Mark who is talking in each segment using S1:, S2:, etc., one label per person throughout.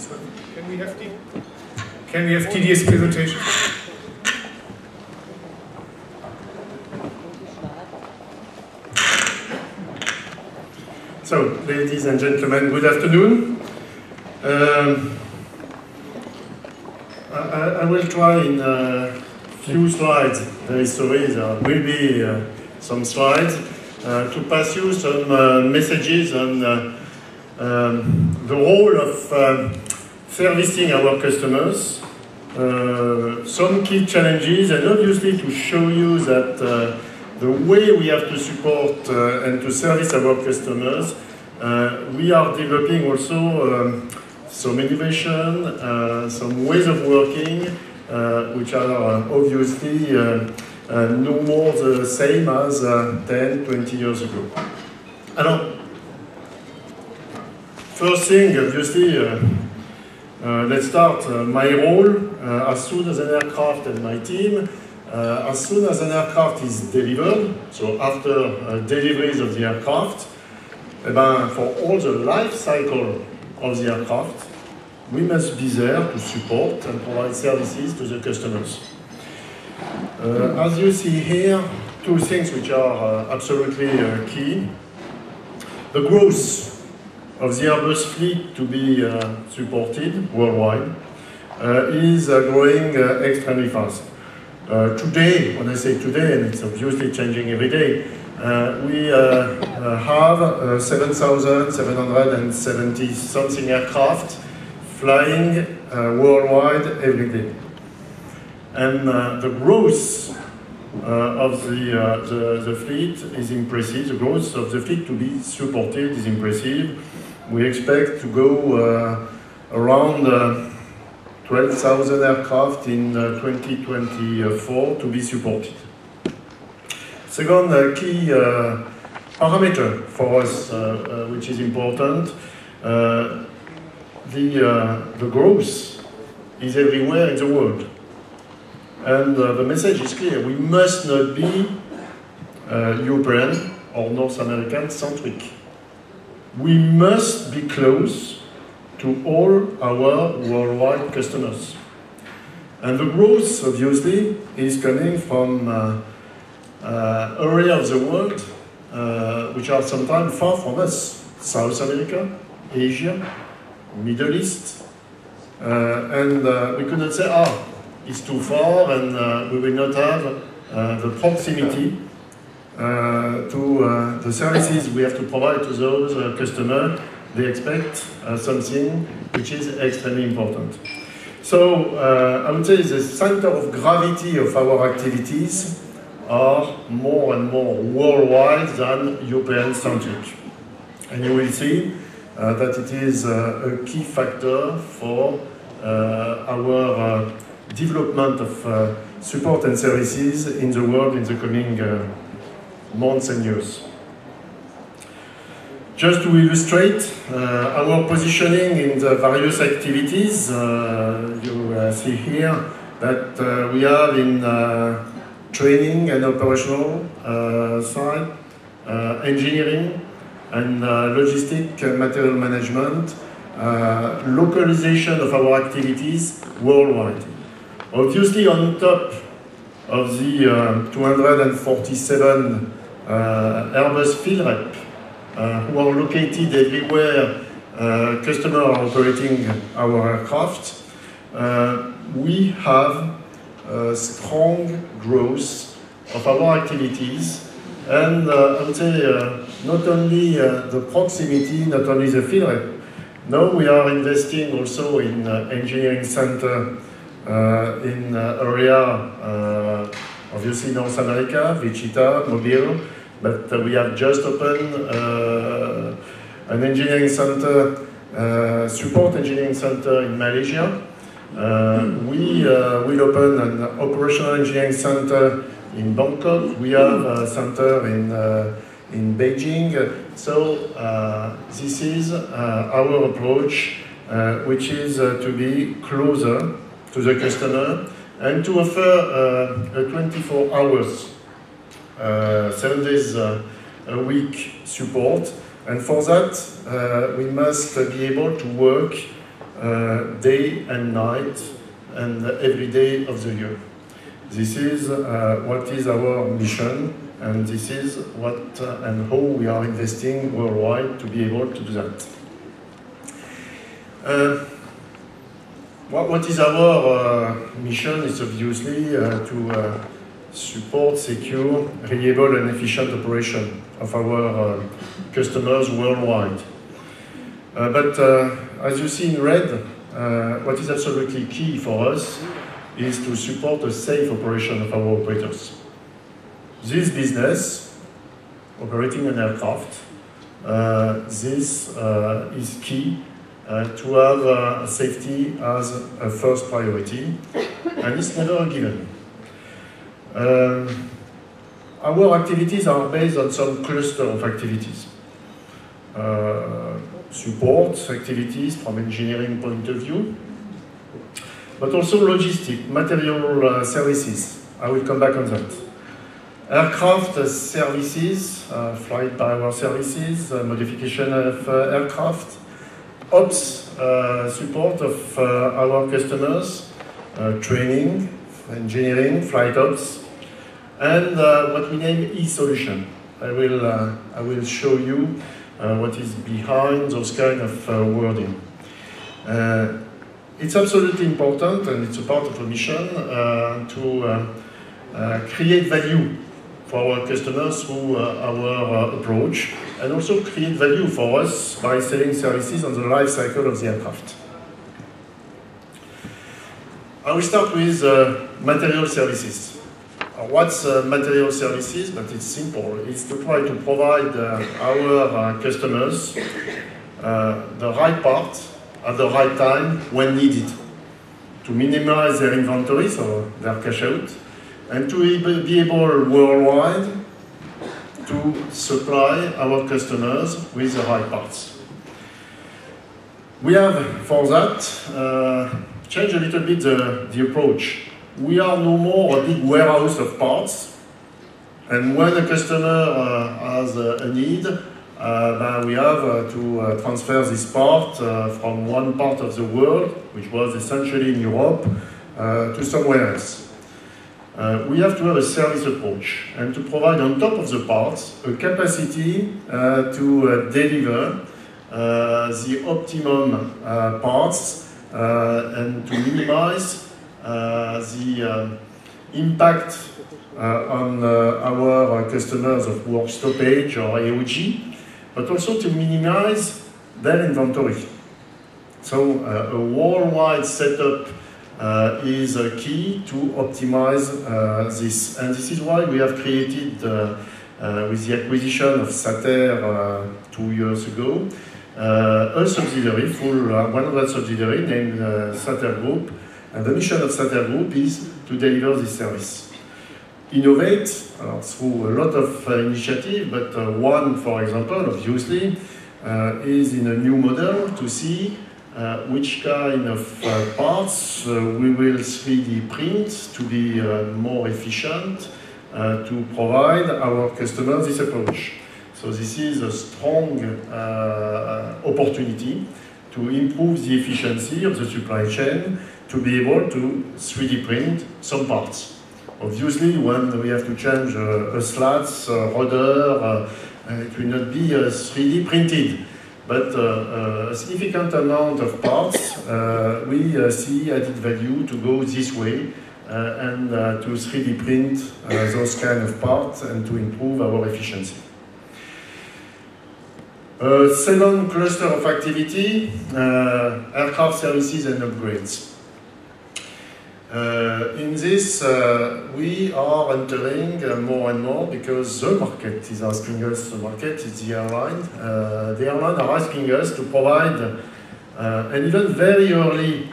S1: So can we have TDS presentation? So, ladies and gentlemen, good afternoon. I will try in a few slides, very sorry, there will be some slides, to pass you some messages on the role of servicing our customers, some key challenges, and obviously to show you that the way we have to support and to service our customers, we are developing also some innovation, some ways of working, which are obviously no more the same as 10, 20 years ago. Alors, first thing, obviously, let's start my role as soon as an aircraft and my team. As soon as an aircraft is delivered, so after deliveries of the aircraft, for all the life cycle of the aircraft, we must be there to support and provide services to the customers. As you see here, two things which are absolutely key. The growth of the Airbus fleet to be supported worldwide is growing extremely fast. Today, when I say today, and it's obviously changing every day, we have 7,770 something aircraft flying worldwide every day. And the growth of the fleet is impressive. The growth of the fleet to be supported is impressive. We expect to go around 12,000 aircraft in 2024 to be supported. Second key parameter for us, which is important, the growth is everywhere in the world. And the message is clear, we must not be European or North American centric. We must be close to all our worldwide customers. And the growth, obviously, is coming from areas of the world which are sometimes far from us. South America, Asia, Middle East. And we could not say, it's too far and we will not have the proximity to the services we have to provide to those customers. They expect something which is extremely important. So I would say the center of gravity of our activities are more and more worldwide than European-centric. And you will see that it is a key factor for our development of support and services in the world in the coming months and years. Just to illustrate our positioning in the various activities, you see here that we have in training and operational side, engineering and logistic material management, localization of our activities worldwide. Obviously, on top of the 247 Airbus field rep who are located everywhere customers are operating our aircraft, we have strong growth of our activities, and I would say not only the proximity, not only the field rep. Now we are investing also in engineering center in area, obviously North America, Wichita, Mobile, but we have just opened an engineering center, support engineering center in Malaysia. We will open an operational engineering center in Bangkok. We have a center in Beijing. So this is our approach, which is to be closer to the customer and to offer a 24 hours, 7 days a week support. And for that, we must be able to work day and night and every day of the year. This is what is our mission, and this is what and how we are investing worldwide to be able to do that. What is our mission is obviously to support secure, reliable and efficient operation of our customers worldwide. But as you see in red, what is absolutely key for us is to support a safe operation of our operators. This business, operating an aircraft, this is key to have safety as a first priority, and it's never a given. Our activities are based on some cluster of activities. Support activities from engineering point of view, but also logistic, material services. I will come back on that. Aircraft services, flight power services, modification of aircraft, ops support of our customers, training, engineering, flight ops, and what we name e-solution. I will show you what is behind those kind of wording. It's absolutely important, and it's a part of a mission to create value for our customers through our approach, and also create value for us by selling services on the life cycle of the aircraft. I will start with material services. What's material services? But it's simple. It's to try to provide our customers the right part at the right time when needed, to minimize their inventory, so their cash out, and to be able worldwide to supply our customers with the right parts. We have, for that, changed a little bit the approach. We are no more a big warehouse of parts, and when a customer has a need, we have to transfer this part from one part of the world, which was essentially in Europe, to somewhere else. We have to have a service approach and to provide on top of the parts a capacity to deliver the optimum parts and to minimize the impact on our customers of work stoppage or AOG, but also to minimize their inventory. So a worldwide setup is key to optimize this. And this is why we have created, with the acquisition of Sater 2 years ago, a subsidiary, full 100 subsidiary named Sater Group. And the mission of Sater Group is to deliver this service. Innovate through a lot of initiatives, but one, for example, obviously, is in a new model to see which kind of parts we will 3D print to be more efficient to provide our customers this approach. So this is a strong opportunity to improve the efficiency of the supply chain, to be able to 3D print some parts. Obviously, when we have to change a slats, rudder, it will not be 3D printed. But a significant amount of parts, we see added value to go this way and to 3D print those kind of parts and to improve our efficiency. Second cluster of activity, aircraft services and upgrades. In this, we are entering more and more because the market is asking us, the market is the airline. The airline are asking us to provide, and even very early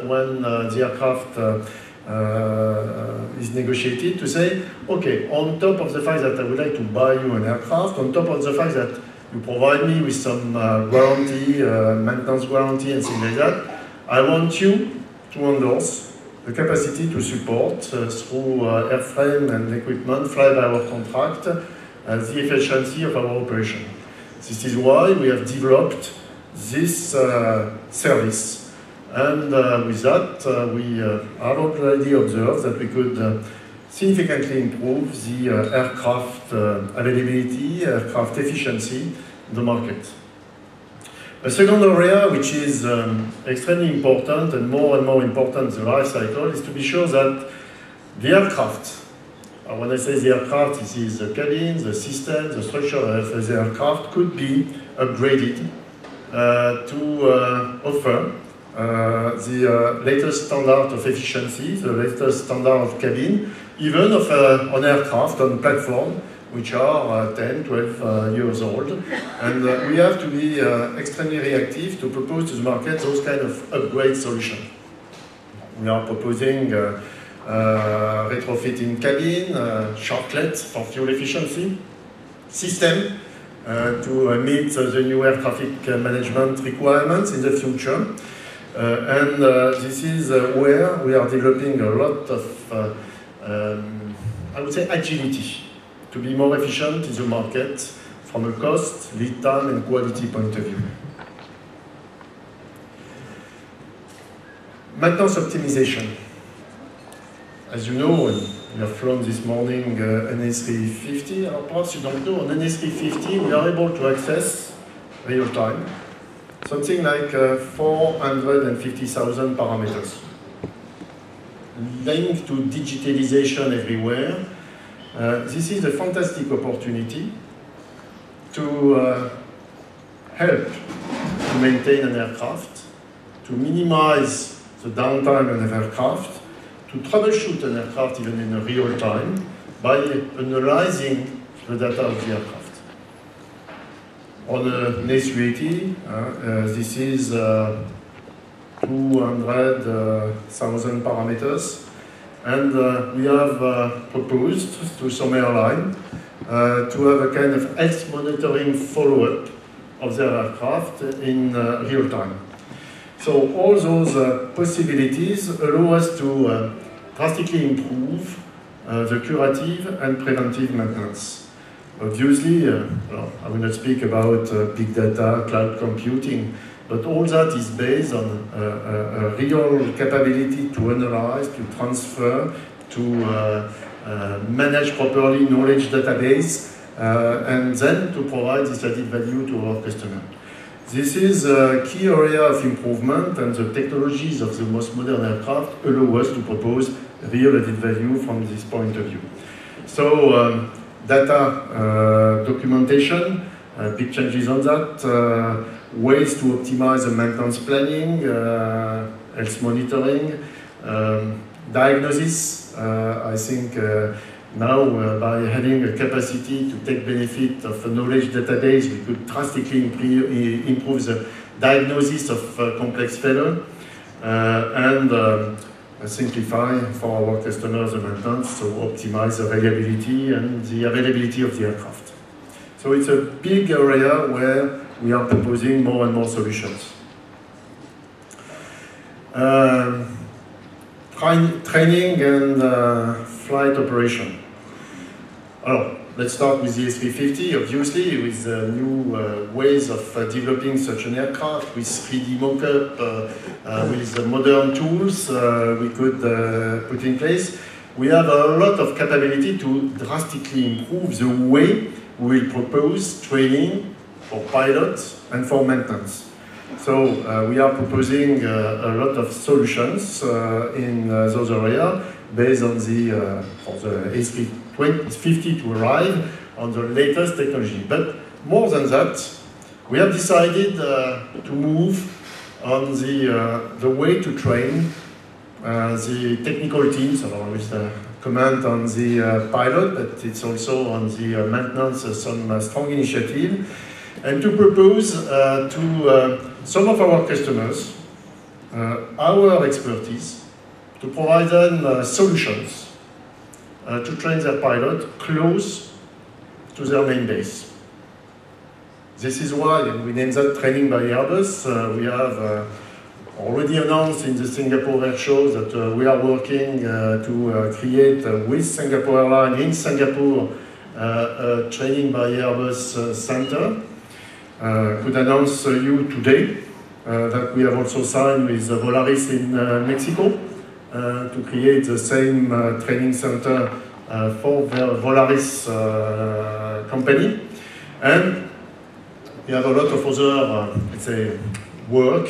S1: when the aircraft is negotiated, to say, okay, on top of the fact that I would like to buy you an aircraft, on top of the fact that you provide me with some guarantee, maintenance guarantee and things like that, I want you to endorse the capacity to support through airframe and equipment, fly-by-hour contract, the efficiency of our operation. This is why we have developed this service And with that, we have already observed that we could significantly improve the aircraft availability, aircraft efficiency in the market. A second area which is extremely important and more important in the life cycle is to be sure that the aircraft, when I say the aircraft, this is the cabin, the system, the structure of the aircraft could be upgraded to offer the latest standard of efficiency, the latest standard of cabin, even of an aircraft on platform which are 10, 12 years old. And we have to be extremely reactive to propose to the market those kind of upgrade solutions. We are proposing retrofitting cabin, shortlets for fuel efficiency, system to meet the new air traffic management requirements in the future. And this is where we are developing a lot of, I would say, agility to be more efficient in the market from a cost, lead time, and quality point of view. Maintenance optimization. As you know, we have flown this morning an A350. Perhaps you don't know, on an A350 we are able to access real time something like 450,000 parameters linked to digitalization everywhere. This is a fantastic opportunity to help to maintain an aircraft, to minimize the downtime of an aircraft, to troubleshoot an aircraft even in real time by analyzing the data of the aircraft. On an A380, this is 200,000 parameters, and we have proposed to some airline to have a kind of health monitoring follow-up of their aircraft in real time. So all those possibilities allow us to drastically improve the curative and preventive maintenance. Obviously, I will not speak about big data, cloud computing, but all that is based on a real capability to analyze, to transfer, to manage properly knowledge database, and then to provide this added value to our customer. This is a key area of improvement, and the technologies of the most modern aircraft allow us to propose real added value from this point of view. So, data documentation, big changes on that, ways to optimize the maintenance planning, health monitoring, diagnosis. I think now by having a capacity to take benefit of a knowledge database, we could drastically improve the diagnosis of complex failure and simplify for our customers the maintenance, so optimize the reliability and the availability of the aircraft. So it's a big area where we are proposing more and more solutions. Training and flight operation. Alors, let's start with the A350, obviously, with new ways of developing such an aircraft, with 3D mock-up, with modern tools we could put in place. We have a lot of capability to drastically improve the way we will propose training for pilots and for maintenance. So we are proposing a lot of solutions in those areas based on the, for the A350 to arrive on the latest technology. But more than that, we have decided to move on the way to train the technical teams, with the comment on the pilot, but it's also on the maintenance some strong initiative, and to propose to some of our customers our expertise to provide them solutions to train their pilot close to their main base. This is why we named that Training by Airbus. We have already announced in the Singapore Air Show that we are working to create with Singapore Airlines in Singapore a Training by Airbus center. Could announce you today that we have also signed with Volaris in Mexico to create the same training center for the Volaris company. And we have a lot of other, let's say, work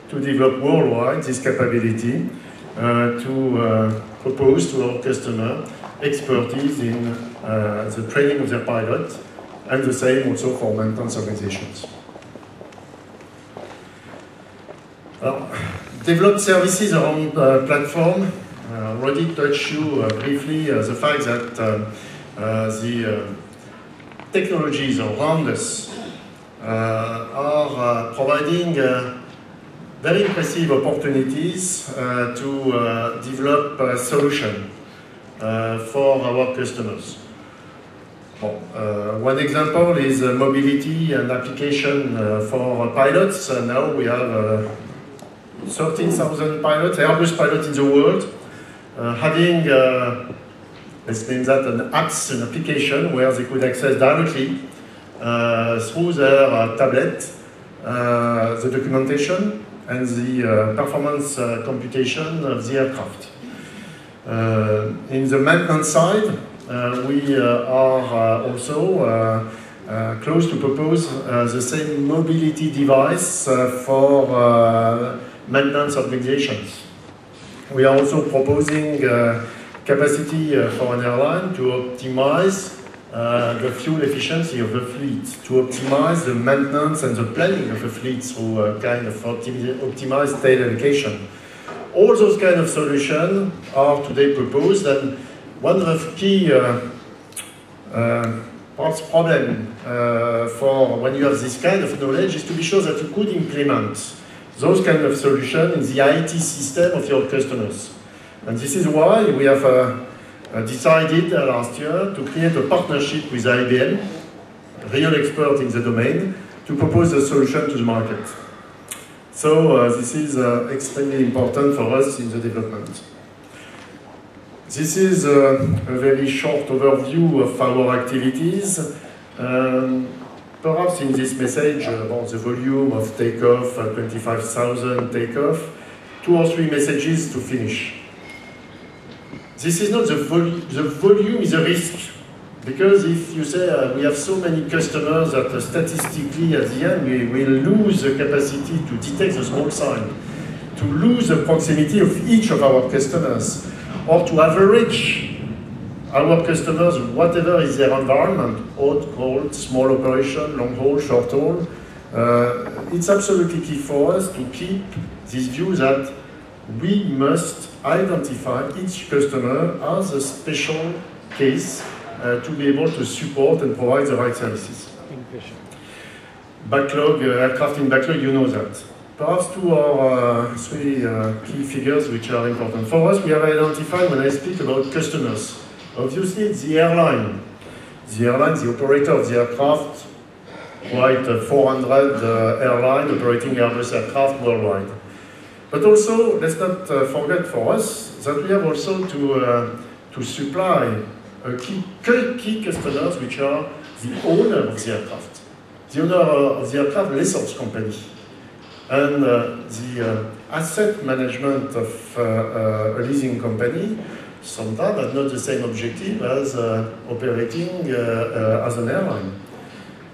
S1: to develop worldwide this capability to propose to our customer expertise in the training of their pilot, and the same also for maintenance organizations. Developed services around the platform. Already touched you briefly the fact that the technologies around us are providing very impressive opportunities to develop a solution for our customers. One example is mobility and application for pilots. Now we have 13,000 pilots, Airbus pilots in the world, having, let's name that, an apps, an application where they could access directly through their tablet the documentation and the performance computation of the aircraft. In the maintenance side, we are also close to propose the same mobility device for maintenance organizations. We are also proposing capacity for an airline to optimize the fuel efficiency of the fleet, to optimize the maintenance and the planning of the fleet through a kind of optimized tail allocation. All those kind of solutions are today proposed, and one of the key problem for when you have this kind of knowledge is to be sure that you could implement those kind of solutions in the IT system of your customers. And this is why we have decided last year to create a partnership with IBM, a real expert in the domain, to propose a solution to the market. So this is extremely important for us in the development. This is a very short overview of our activities. Perhaps in this message about the volume of takeoff, 25,000 takeoff, 2 or 3 messages to finish. This is not the volume is a risk, because if you say we have so many customers that statistically at the end we will lose the capacity to detect the small sign, to lose the proximity of each of our customers, or to average our customers, whatever is their environment, hot, cold, small operation, long haul, short haul, it's absolutely key for us to keep this view that we must identify each customer as a special case to be able to support and provide the right services. Backlog, aircraft in backlog, you know that. Perhaps 2 or 3 key figures which are important. For us, we have identified, when I speak about customers, obviously it's the airline. The airline, the operator of the aircraft, quite 400 airline operating Airbus aircraft worldwide. But also, let's not forget for us that we have also to supply key customers which are the owner of the aircraft. The owner of the aircraft, lessors company. And the asset management of a leasing company sometimes has not the same objective as operating as an airline.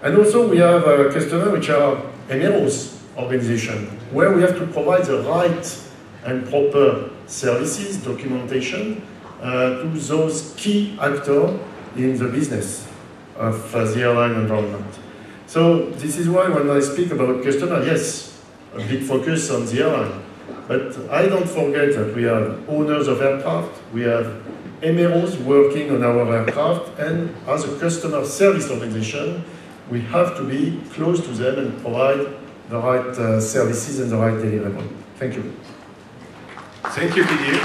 S1: And also we have customers which are MROs organization, where we have to provide the right and proper services, documentation, to those key actors in the business of the airline environment. So this is why when I speak about customer, yes, a big focus on the airline. But I don't forget that we have owners of aircraft, we have MROs working on our aircraft, and as a customer service organization, we have to be close to them and provide the right services and the right deliverable. Thank you.
S2: Thank you, Didier.